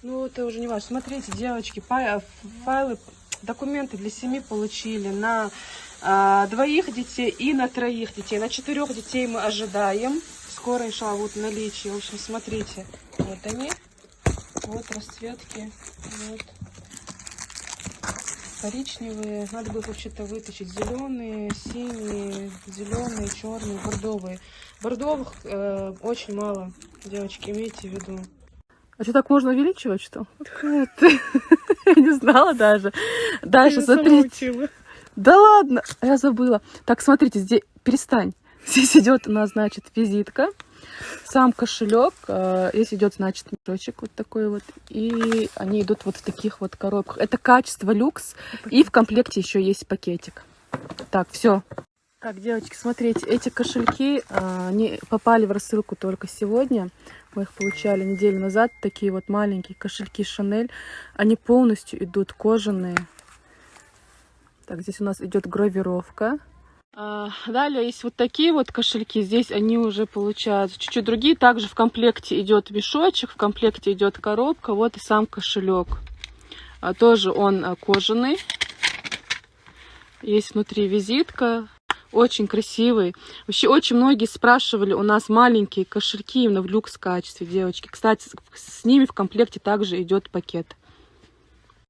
Ну, это уже не важно. Смотрите, девочки, файлы, документы для семьи получили на 2 детей и на 3 детей. На 4 детей мы ожидаем. Скоро, иншалла, вот наличие. В общем, смотрите. Вот они. Вот расцветки. Вот. Коричневые. Надо было вообще-то вытащить. Зеленые, синие, зеленые, черные, бордовые. Бордовых очень мало. Девочки, имейте в виду. А что, так можно увеличивать, что? Я не знала даже. Дальше, смотрите. Да ладно, я забыла. Так, смотрите, здесь, перестань. Здесь идет у нас, значит, визитка, сам кошелек. Здесь идет, значит, мешочек вот такой вот. И они идут вот в таких вот коробках. Это качество люкс. И в комплекте еще есть пакетик. Так, все. Так, девочки, смотрите, эти кошельки они попали в рассылку только сегодня. Мы их получали неделю назад. Такие вот маленькие кошельки Шанель. Они полностью идут кожаные. Так, здесь у нас идет гравировка. Далее есть вот такие вот кошельки. Здесь они уже получаются чуть-чуть другие. Также в комплекте идет мешочек, в комплекте идет коробка. Вот и сам кошелек. Тоже он кожаный. Есть внутри визитка. Очень красивый. Вообще очень многие спрашивали у нас маленькие кошельки именно в люкс качестве, девочки. Кстати, с ними в комплекте также идет пакет.